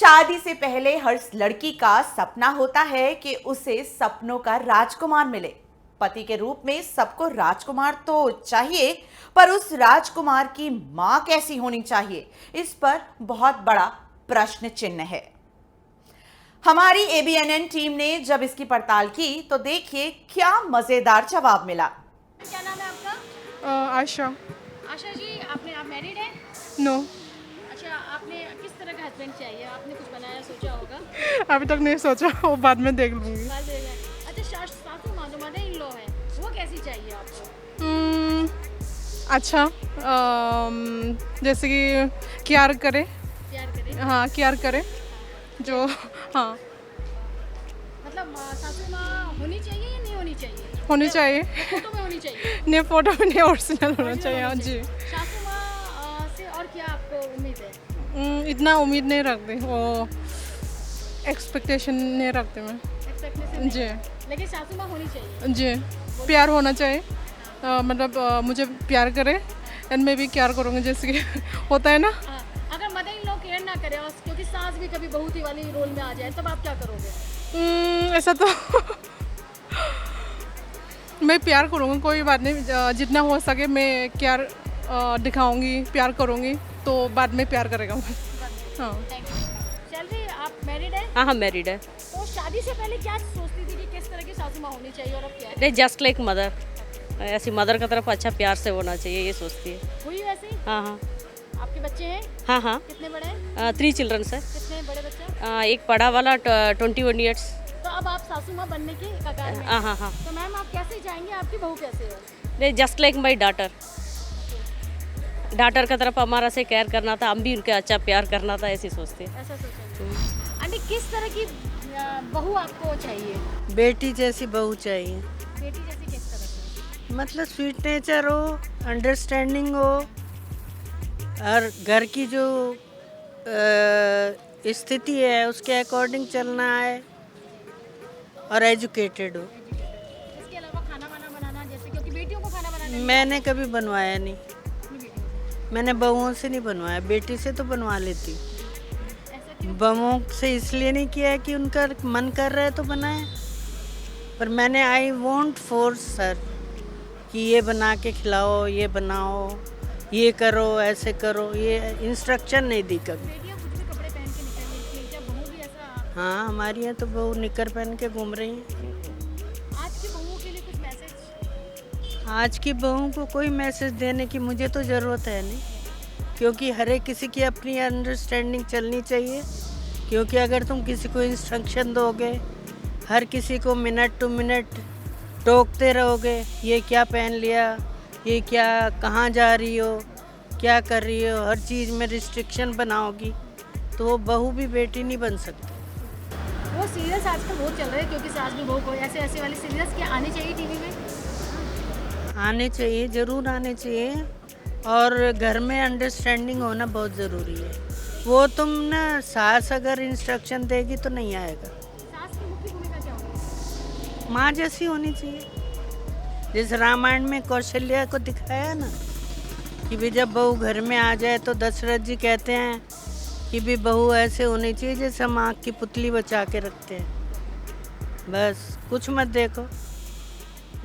शादी से पहले हर लड़की का सपना होता है कि उसे सपनों का राजकुमार मिले। पति के रूप में सबको राजकुमार तो चाहिए, पर उस राजकुमार की मां कैसी होनी चाहिए, इस पर बहुत बड़ा प्रश्न चिन्ह है। हमारी एबीएनएन टीम ने जब इसकी पड़ताल की तो देखिए क्या मजेदार जवाब मिला। क्या नाम है आपका? आशा। आशा जी, आप मैरिड हैं? नो, अच्छा, आपने किस तरह का हस्बैंड चाहिए? आपने कुछ बनाया सोचा होगा? अभी तक नहीं सोचा, वो बाद में देख लूँगी। बात देख रहे हैं। अच्छा, सासू माँ जो मदर इन लॉ है, वो कैसी चाहिए आपको? अच्छा, जैसे कि केयर करे। प्यार करे? हाँ, केयर करे जो। हाँ, मतलब सासू माँ होनी चाहिए या नहीं होनी चाहिए? होनी चाहिए। फोटो में होनी चाहिए? नहीं, फोटो में नहीं, ओरिजिनल होना चाहिए। हाँ होनी जी। सासू माँ से और क्या आपको उम्मीद है? इतना उम्मीद नहीं रखते, वो एक्सपेक्टेशन नहीं रखते मैं। एक्सपेक्टेशन जी लेकिन सासू माँ होनी चाहिए। जी, प्यार होना चाहिए। मतलब मुझे प्यार करे एंड मैं भी केयर करूँगी, जैसे कि होता है ना। हाँ, अगर मदर इन लॉ केयर ना करे और क्योंकि सास भी कभी बहू थी वाली रोल में आ जाए, तब आप क्या करोगे? ऐसा तो मैं प्यार करूँगी, कोई बात नहीं। जितना हो सके मैं केयर दिखाऊंगी, प्यार करूँगी, तो बाद में प्यार करेगा वो। हाँ। Thank you. चलिए, आप मैरिड हैं? हाँ मैरिड है। तो शादी से पहले क्या सोचती थी कि किस तरह की सासू माँ होनी चाहिए और अब क्या है? नहीं, जस्ट लाइक मदर, ऐसी मदर का तरफ अच्छा प्यार से होना चाहिए, ये सोचती है। हुई वैसे ही? हाँ हाँ आपके बच्चे हैं? हाँ हाँ। कितने बड़े हैं? 3 चिल्ड्रंस है। कितने बड़े बच्चे? एक पढ़ा वाला 21 ईयर्स। तो अब आप सासू माँ बनने के कगार में हैं। हाँ हाँ हाँ। तो मैम, आप कैसे जाएंगे? आपकी बहू कैसे है? नहीं, जस्ट लाइक माई डाटर का तरफ हमारा से केयर करना था, हम भी उनके अच्छा प्यार करना था, ऐसी सोचते हैं। ऐसा सोचेंगे। आंटी, किस तरह की बहू आपको चाहिए? बेटी जैसी बहू चाहिए। बेटी जैसी किस तरह की? मतलब स्वीट नेचर हो, अंडरस्टैंडिंग हो, और घर की जो स्थिति है उसके अकॉर्डिंग चलना है, और एजुकेटेड हो। इसके अलावा खाना वाना बनाना, जैसे क्योंकि बेटियों को खाना बनाना मैंने कभी बनवाया नहीं, नहीं बेटी। मैंने बहुओं से नहीं बनवाया, बेटी से तो बनवा लेती। ऐसा क्यों? बहुओं से इसलिए नहीं किया कि उनका मन कर रहा है तो बनाए, पर मैंने आई वोंट फोर्स सर कि ये बना के खिलाओ, ये बनाओ, ये करो, ऐसे करो, ये इंस्ट्रक्शन नहीं दी कभी। बेटियाँ कुछ भी कपड़े पहन के निकल रही थी, क्या बहू भी ऐसा? हाँ, हमारी यहाँ तो बहू निकर पहन के घूम रही हैं। आज की बहुओं के लिए कुछ मैसेज? आज की बहू को कोई मैसेज देने की मुझे तो ज़रूरत है नहीं, क्योंकि हर एक किसी की अपनी अंडरस्टैंडिंग चलनी चाहिए। क्योंकि अगर तुम किसी को इंस्ट्रक्शन दोगे, हर किसी को मिनट टू मिनट टोकते रहोगे, ये क्या पहन लिया, ये क्या, कहाँ जा रही हो, क्या कर रही हो, हर चीज़ में रिस्ट्रिक्शन बनाओगी, तो वो बहू भी बेटी नहीं बन सकती। वो सीरियल्स आजकल बहुत चल रहे हैं, क्योंकि सास भी बहू को ऐसे ऐसे वाले सीरियल्स क्या आने चाहिए टीवी में? आने चाहिए, ज़रूर आने चाहिए, और घर में अंडरस्टैंडिंग होना बहुत ज़रूरी है। वो तुम ना, सास अगर इंस्ट्रक्शन देगी तो नहीं आएगा। सास की मुख्य भूमिका क्या होगी? माँ जैसी होनी चाहिए। जिस रामायण में कौशल्या को दिखाया ना कि भी जब बहू घर में आ जाए तो दशरथ जी कहते हैं कि भी बहू ऐसे होनी चाहिए जैसे हम आँख की पुतली बचा के रखते हैं। बस कुछ मत देखो,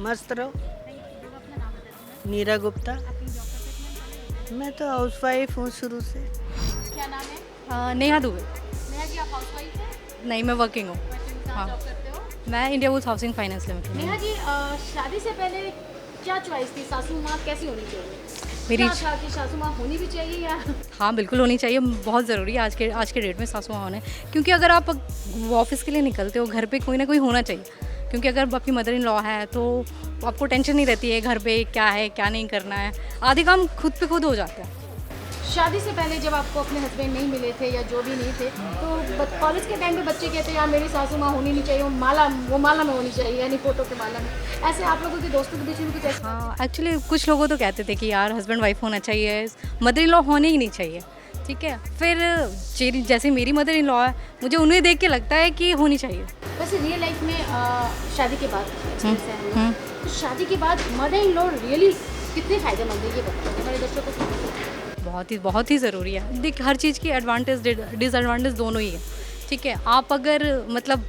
मस्त रहो। अपना नाम बताइए। नीरा गुप्ता। आपकी जॉब का सेगमेंट? मैं तो हाउसवाइफ हूँ शुरू से। क्या नाम है? नेहा दुबे। नेहा जी, आप हाउसवाइफ हैं? नहीं, मैं वर्किंग हूँ। कहाँ जॉब करते हो? मैं India bulls housing finance limited Neha में। जी, शादी से पहले क्या चॉइस थी? सासू माँ कैसी होनी चाहिए? मेरी क्या था कि सासू माँ होनी भी चाहिए या? हाँ, बिल्कुल होनी चाहिए, बहुत ज़रूरी है आज के डेट में सासू माँ होने। क्योंकि अगर आप ऑफिस के लिए निकलते हो, घर पे कोई ना कोई होना चाहिए। क्योंकि अगर आपकी मदर इन लॉ है तो आपको टेंशन नहीं रहती है घर पे क्या है क्या नहीं करना है, आधे काम खुद पे खुद हो जाते हैं। शादी से पहले जब आपको अपने हस्बैंड नहीं मिले थे या जो भी नहीं थे, तो कॉलेज के टाइम पे बच्चे कहते हैं यार मेरी सासू माँ होनी नहीं चाहिए, वो माला में होनी चाहिए, यानी फोटो के माला में। ऐसे आप लोगों के दोस्तों के बीच में कुछ ऐसा? हाँ, एक्चुअली कुछ लोगों तो कहते थे कि यार हस्बैंड वाइफ होना चाहिए, मदर इन लॉ होने ही नहीं चाहिए। ठीक है, फिर जैसे मेरी मदर इन लॉ है, मुझे उन्हें देख के लगता है कि होनी चाहिए। वैसे रियल लाइफ में शादी के बाद experience है हम लोग, तो शादी के बाद मदर इन लॉ रियली कितने फ़ायदेमंद है, ये बताओ हमारे दर्शकों को। बहुत ही ज़रूरी है। देख, हर चीज़ की एडवांटेज डिसएडवांटेज दोनों ही है, ठीक है। आप अगर मतलब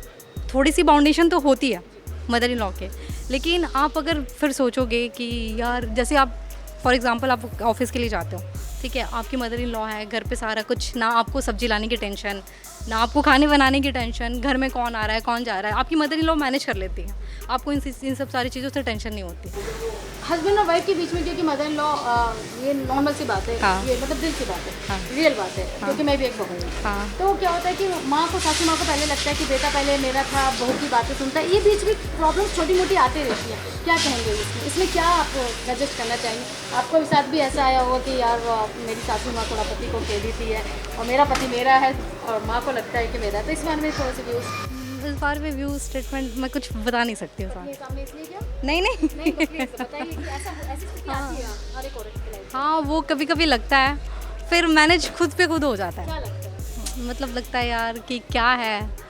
थोड़ी सी बाउंडेशन तो होती है मदर इन लॉ के, लेकिन आप अगर फिर सोचोगे कि यार जैसे आप फॉर एग्जांपल आप ऑफिस के लिए जाते हो, ठीक है, आपकी मदर इन लॉ है, घर पे सारा कुछ, ना आपको सब्जी लाने की टेंशन, ना आपको खाने बनाने की टेंशन, घर में कौन आ रहा है कौन जा रहा है, आपकी मदर इन लॉ मैनेज कर लेती है, आपको इन सब सारी चीज़ों से टेंशन नहीं होती। हस्बैंड और वाइफ के बीच में क्योंकि मदर इन लॉ ये नॉर्मल सी बात है, हाँ। ये मतलब दिल की बात है, हाँ। रियल बात है, क्योंकि मैं भी एक बहू हूँ। हाँ। तो क्या होता है कि माँ को, सासू माँ को पहले लगता है कि बेटा पहले मेरा था, बहू की बातें सुनता है, ये बीच में प्रॉब्लम्स छोटी मोटी आती रहती हैं। क्या कहेंगे इसमें क्या आप सजेस्ट करना चाहेंगे? आपको भी साथ भी ऐसा आया होगा कि यार मेरी सासू माँ थोड़ा पति को कह देती है और मेरा पति मेरा है और माँ को लगता है कि मेरा, तो इस बारे में थोड़े से व्यूज़ इस बार में व्यू स्टेटमेंट मैं कुछ बता नहीं सकती हूँ सर। सामने इसलिए क्या नहीं नहीं तो प्लीज बताइए कि ऐसी स्थिति आती है हर एक औरत की लाइफ में। हाँ, वो कभी कभी लगता है, फिर मैनेज खुद पे खुद हो जाता क्या है। लगता है? मतलब लगता है यार कि क्या है,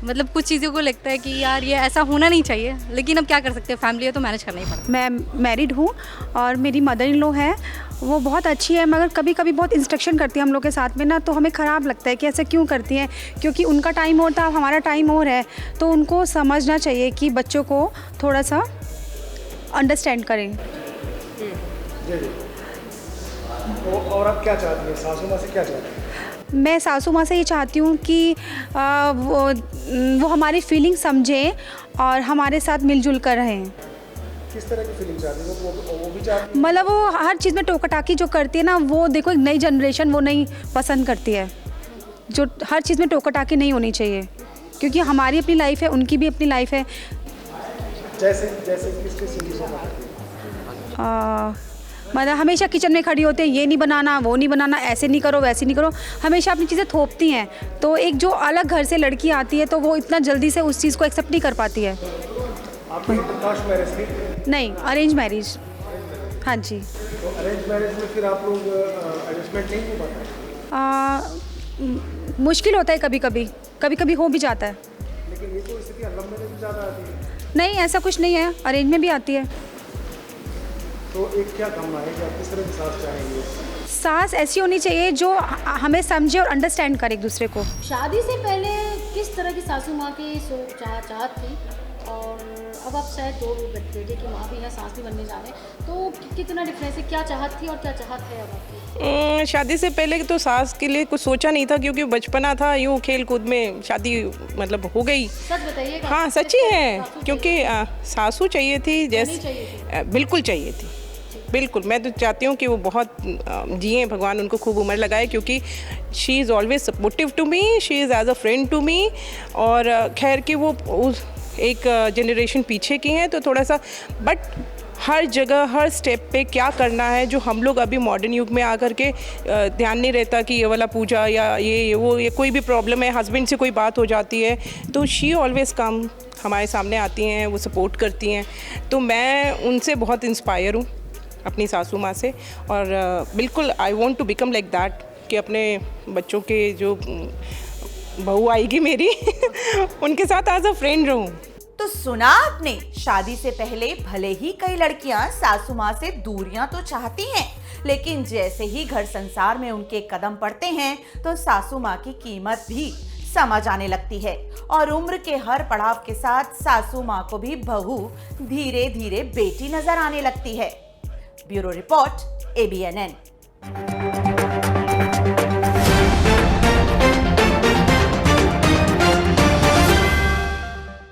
मतलब कुछ चीज़ों को लगता है कि यार ये ऐसा होना नहीं चाहिए, लेकिन अब क्या कर सकते हैं, फैमिली है तो मैनेज करना ही पड़ता है। मैं मैरिड हूँ और मेरी मदर इन लॉ है, वो बहुत अच्छी है, मगर कभी कभी बहुत इंस्ट्रक्शन करती है हम लोग के साथ में ना, तो हमें ख़राब लगता है कि ऐसे क्यों करती हैं, क्योंकि उनका टाइम और था, हमारा टाइम और है, तो उनको समझना चाहिए कि बच्चों को थोड़ा सा अंडरस्टैंड करें। और आप क्या चाहती हैं, सासू माँ से क्या चाहती हैं? मैं सासू माँ से ये चाहती हूँ कि वो हमारी फीलिंग समझें और हमारे साथ मिलजुल कर रहें। किस तरह की फीलिंग चाहती है वो भी चाहती है? मतलब वो हर चीज़ में टोका-टाकी जो करती है ना, वो देखो एक नई जनरेशन वो नहीं पसंद करती है, जो हर चीज़ में टोका-टाकी नहीं होनी चाहिए, क्योंकि हमारी अपनी लाइफ है, उनकी भी अपनी लाइफ है। जैसे जैसे किस चीज़ों का? मतलब हमेशा किचन में खड़ी होते हैं, ये नहीं बनाना वो नहीं बनाना, ऐसे नहीं करो वैसे नहीं करो, हमेशा अपनी चीज़ें थोपती हैं। तो एक जो अलग घर से लड़की आती है तो वो इतना जल्दी से उस चीज़ को एक्सेप्ट नहीं कर पाती है। आपकी इंटरकास्ट मैरिज थी? नहीं, अरेंज मैरिज। हाँ जी। तो अरेंज मैरिज में फिर आप लोग एडजस्टमेंट नहीं हो पाता? मुश्किल होता है कभी कभी, कभी कभी हो भी जाता है। लेकिन ये तो स्थिति लव मैरिज में ज़्यादा आती है। नहीं, ऐसा कुछ नहीं है, अरेंज में भी आती है। तो एक क्या करना है कि आप किस तरह की सास चाहेंगे? सास ऐसी होनी चाहिए जो हमें समझे और अंडरस्टैंड करे एक दूसरे को। शादी से पहले किस तरह की सासू माँ की सोच चाहत थी, और अब आप शायद दो बेटे की माँ भी हैं, सास भी बनने जा रहे हैं, तो कितना डिफरेंस है, क्या चाहत थी और क्या चाहत है अब आपकी? शादी से पहले तो सास के लिए कुछ सोचा नहीं था, क्योंकि बचपना था, यूँ खेल कूद में शादी मतलब हो गई। सच बताइएगा। हाँ, सच्ची है, क्योंकि सासू चाहिए थी, जैसे बिल्कुल चाहिए थी, बिल्कुल। मैं तो चाहती हूँ कि वो बहुत जिए, भगवान उनको खूब उम्र लगाए, क्योंकि she is always supportive to me, she is as a friend to me. और खैर कि वो एक जनरेशन पीछे की हैं, तो थोड़ा सा, बट हर जगह हर स्टेप पे क्या करना है, जो हम लोग अभी मॉडर्न युग में आकर के ध्यान नहीं रहता कि ये वाला पूजा या ये वो, ये कोई भी प्रॉब्लम है, हस्बैंड से कोई बात हो जाती है, तो शी ऑलवेज कम हमारे सामने आती हैं, वो सपोर्ट करती हैं। तो मैं उनसे बहुत इंस्पायर हूँ, अपनी सासू माँ से, और बिल्कुल I want to become like that, कि अपने बच्चों के जो बहू आएगी मेरी उनके साथ एज अ फ्रेंड रहूँ। तो सुना आपने, शादी से पहले भले ही कई लड़कियां सासू माँ से दूरियां तो चाहती हैं, लेकिन जैसे ही घर संसार में उनके कदम पड़ते हैं तो सासू माँ की कीमत भी समझ आने लगती है, और उम्र के हर पड़ाव के साथ सासू माँ को भी बहू धीरे धीरे बेटी नजर आने लगती है। Bureau report, ABNN।